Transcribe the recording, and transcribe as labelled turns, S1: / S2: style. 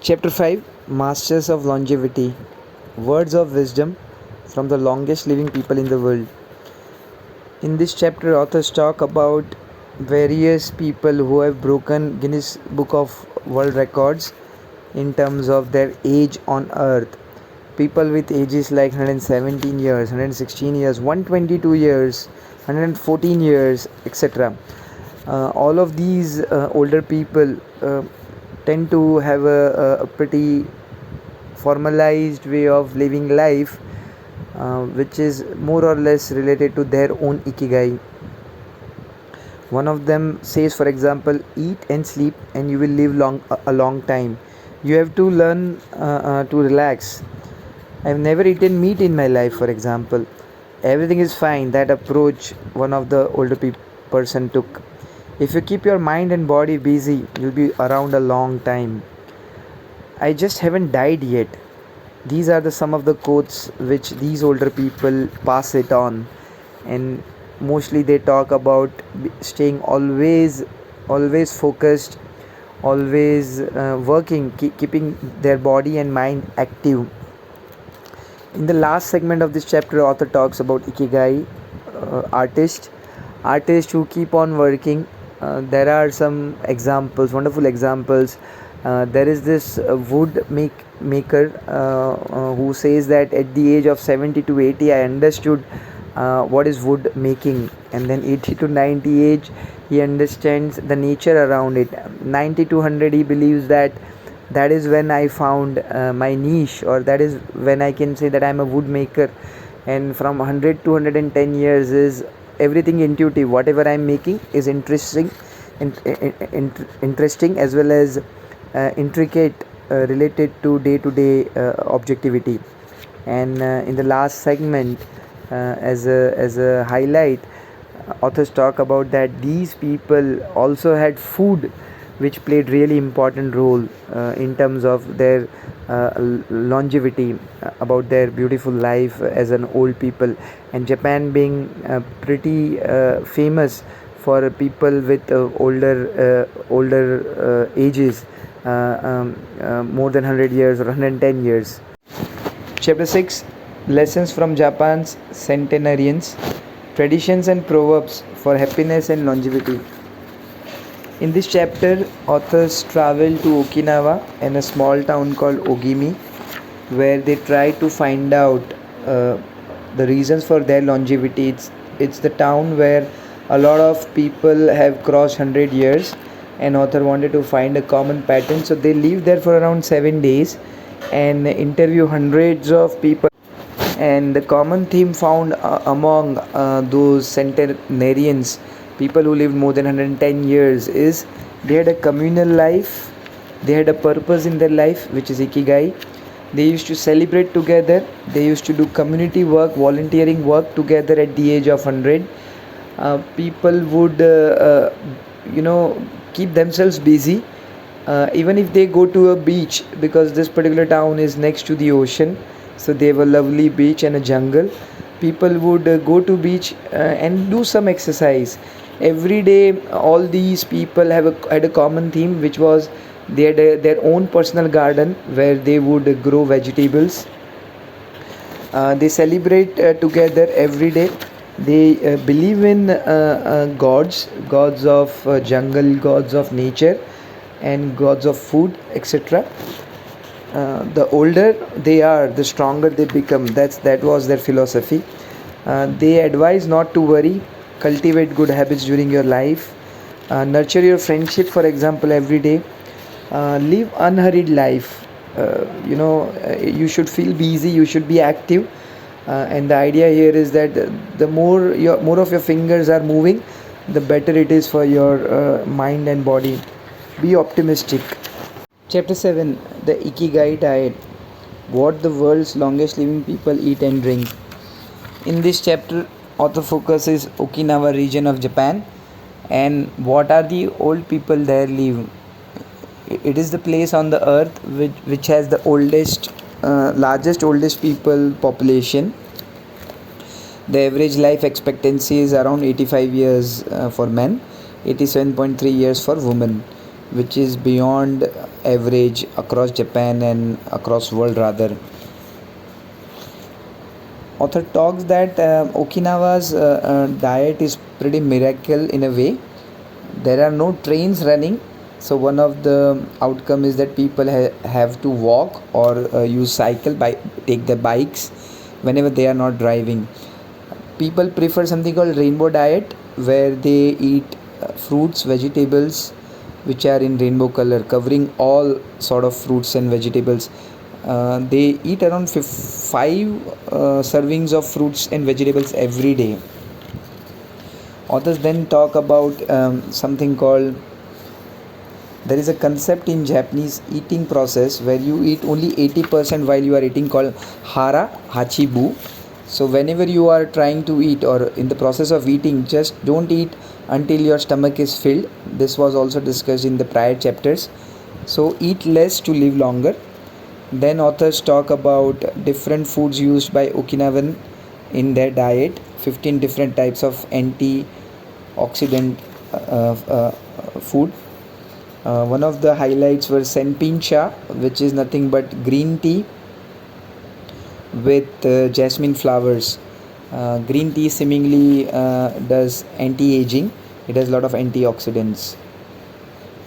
S1: Chapter 5, Masters of Longevity. Words of wisdom from the longest living people in the world. In this chapter, authors talk about various people who have broken Guinness Book of World Records in terms of their age on earth. People with ages like 117 years, 116 years, 122 years, 114 years, etc. All of these older people tend to have a pretty formalized way of living life, which is more or less related to their own Ikigai. One of them says, for example, eat and sleep and you will live a long time. You have to learn to relax. I've never eaten meat in my life, for example. Everything is fine. That approach one of the older person took. If you keep your mind and body busy, you'll be around a long time. I just haven't died yet. These are some of the quotes which these older people pass it on, and mostly they talk about staying always focused, always working, keeping their body and mind active. In the last segment of this chapter, author talks about Ikigai, artists who keep on working. There are some examples, wonderful examples. There is this wood maker who says that at the age of 70 to 80 I understood what is wood making, and then 80 to 90 age he understands the nature around it. 90 to 100 he believes that is when I found my niche, or that is when I can say that I'm a wood maker. And from 100 to 110 years is everything intuitive. Whatever I'm making is interesting as well as intricate, related to day-to-day objectivity. And in the last segment, as a highlight, authors talk about that these people also had food which played really important role in terms of their longevity, about their beautiful life as an old people. And Japan being pretty famous for people with older ages, more than 100 years or 110 years. Chapter 6, Lessons from Japan's Centenarians, Traditions and Proverbs for Happiness and Longevity. In this chapter, authors travel to Okinawa and a small town called Ogimi, where they try to find out the reasons for their longevity. It's the town where a lot of people have crossed 100 years, and author wanted to find a common pattern. So they live there for around 7 days and interview hundreds of people. And the common theme found among those centenarians, people who lived more than 110 years, is they had a communal life, they had a purpose in their life, which is Ikigai. They used to celebrate together, they used to do community work, volunteering work together at the age of 100. People would keep themselves busy, even if they go to a beach, because this particular town is next to the ocean, so they have a lovely beach and a jungle. People would go to beach and do some exercise every day. All these people had a common theme, which was they had their own personal garden where they would grow vegetables. They celebrate together every day. They believe in gods of jungle, gods of nature, and gods of food, etc. The older they are, the stronger they become. That was their philosophy. They advise not to worry, cultivate good habits during your life, nurture your friendship, for example, every day, live unhurried life. You should feel busy, you should be active. And the idea here is that the more of your fingers are moving, the better it is for your mind and body. Be optimistic. Chapter 7, The Ikigai Diet, what the world's longest living people eat and drink. In this chapter, author focuses Okinawa region of Japan, and what are the old people there live. It is the place on the earth which has the oldest people population. The average life expectancy is around 85 years for men, 87.3 years for women. which is beyond average across Japan and across world rather. Author talks that Okinawa's diet is pretty miracle in a way. There are no trains running, so one of the outcome is that people have to walk or use cycle, by take the bikes whenever they are not driving. People prefer something called rainbow diet, where they eat fruits, vegetables which are in rainbow color, covering all sort of fruits and vegetables. They eat around 5 servings of fruits and vegetables every day. Authors then talk about something called, there is a concept in Japanese eating process where you eat only 80% while you are eating, called hara hachibu. So whenever you are trying to eat or in the process of eating, just don't eat until your stomach is filled. This was also discussed in the prior chapters. So eat less to live longer. Then authors talk about different foods used by Okinawan in their diet, 15 different types of antioxidant food. One of the highlights were senpincha, which is nothing but green tea with jasmine flowers. Green tea seemingly does anti-aging. It has a lot of antioxidants.